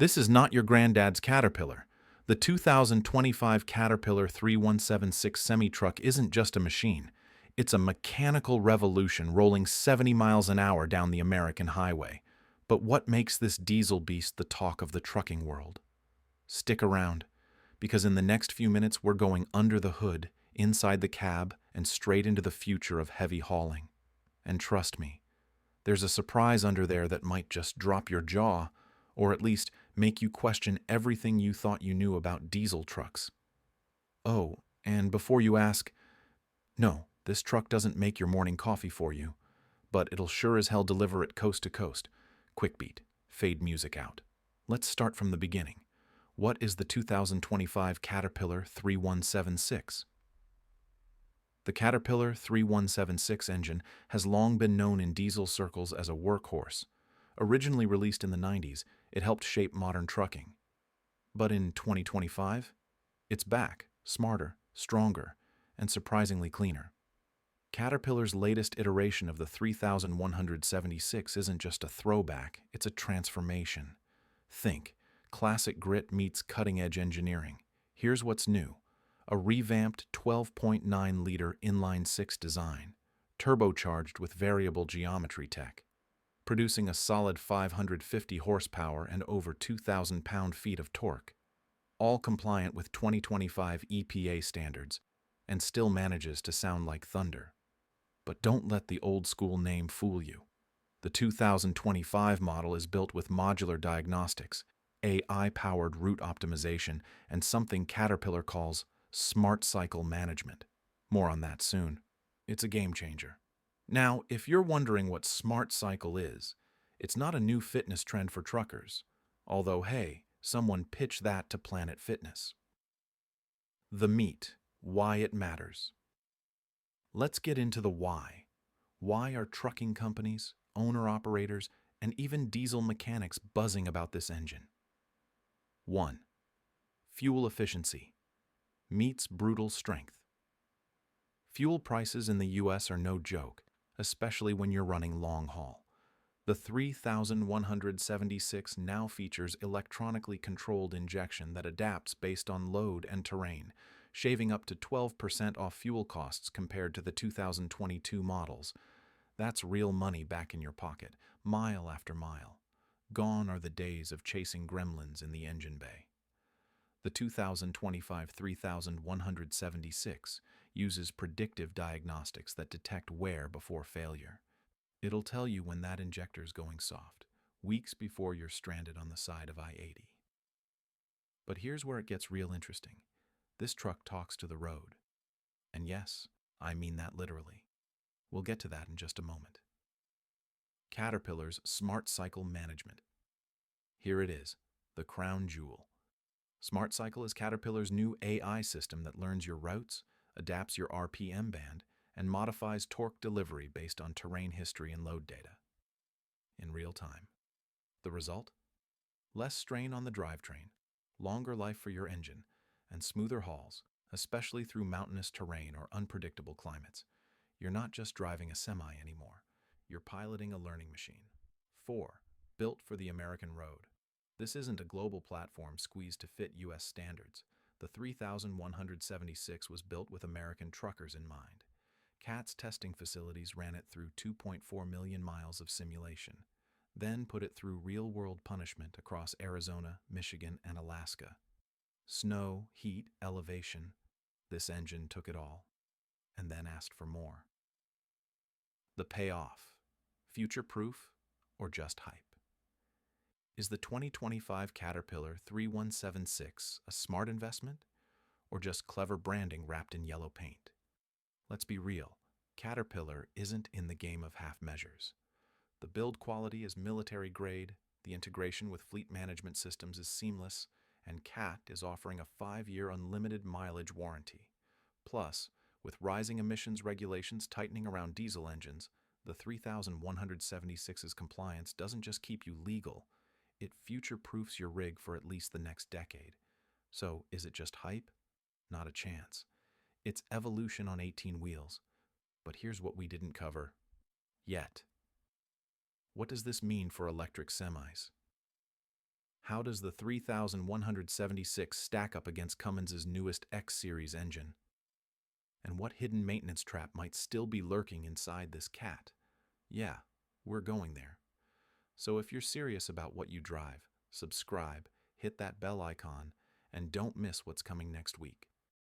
This is not your granddad's Caterpillar. The 2025 Caterpillar 3176 semi-truck isn't just a machine. It's a mechanical revolution rolling 70 miles an hour down the American highway. But what makes this diesel beast the talk of the trucking world? Stick around, because in the next few minutes we're going under the hood, inside the cab, and straight into the future of heavy hauling. And trust me, there's a surprise under there that might just drop your jaw, or at least make you question everything you thought you knew about diesel trucks. Oh, and before you ask, no, this truck doesn't make your morning coffee for you, but it'll sure as hell deliver it coast to coast. Quick beat, fade music out. Let's start from the beginning. What is the 2025 Caterpillar 3176? The Caterpillar 3176 engine has long been known in diesel circles as a workhorse. Originally released in the 90s, it helped shape modern trucking. But in 2025, it's back, smarter, stronger, and surprisingly cleaner. Caterpillar's latest iteration of the 3176 isn't just a throwback, it's a transformation. Think, classic grit meets cutting-edge engineering. Here's what's new. A revamped 12.9-liter inline-six design, turbocharged with variable geometry tech, producing a solid 550 horsepower and over 2,000 pound-feet of torque, all compliant with 2025 EPA standards, and still manages to sound like thunder. But don't let the old-school name fool you. The 2025 model is built with modular diagnostics, AI-powered route optimization, and something Caterpillar calls smart cycle management. More on that soon. It's a game changer. Now, if you're wondering what smart cycle is, it's not a new fitness trend for truckers. Although, hey, someone pitched that to Planet Fitness. The meat, why it matters. Let's get into the why. Why are trucking companies, owner-operators, and even diesel mechanics buzzing about this engine? 1. Fuel efficiency meets brutal strength. Fuel prices in the US are no joke, especially when you're running long haul. The 3176 now features electronically controlled injection that adapts based on load and terrain, shaving up to 12% off fuel costs compared to the 2022 models. That's real money back in your pocket, mile after mile. Gone are the days of chasing gremlins in the engine bay. The 2025 3176 uses predictive diagnostics that detect wear before failure. It'll tell you when that injector's going soft, weeks before you're stranded on the side of I-80. But here's where it gets real interesting. This truck talks to the road. And yes, I mean that literally. We'll get to that in just a moment. Caterpillar's Smart Cycle Management. Here it is, the crown jewel. Smart Cycle is Caterpillar's new AI system that learns your routes, adapts your RPM band, and modifies torque delivery based on terrain history and load data in real time. The result? Less strain on the drivetrain, longer life for your engine, and smoother hauls, especially through mountainous terrain or unpredictable climates. You're not just driving a semi anymore. You're piloting a learning machine. 4. Built for the American road. This isn't a global platform squeezed to fit US standards. The 3176 was built with American truckers in mind. CAT's testing facilities ran it through 2.4 million miles of simulation, then put it through real-world punishment across Arizona, Michigan, and Alaska. Snow, heat, elevation. This engine took it all, and then asked for more. The payoff. Future-proof or just hype? Is the 2025 Caterpillar 3176 a smart investment or just clever branding wrapped in yellow paint? Let's be real, Caterpillar isn't in the game of half measures. The build quality is military grade, the integration with fleet management systems is seamless, and CAT is offering a 5-year unlimited mileage warranty. Plus, with rising emissions regulations tightening around diesel engines, the 3176's compliance doesn't just keep you legal, it future-proofs your rig for at least the next decade. So, is it just hype? Not a chance. It's evolution on 18 wheels. But here's what we didn't cover yet. What does this mean for electric semis? How does the 3176 stack up against Cummins' newest X-Series engine? And what hidden maintenance trap might still be lurking inside this cat? Yeah, we're going there. So if you're serious about what you drive, subscribe, hit that bell icon, and don't miss what's coming next week.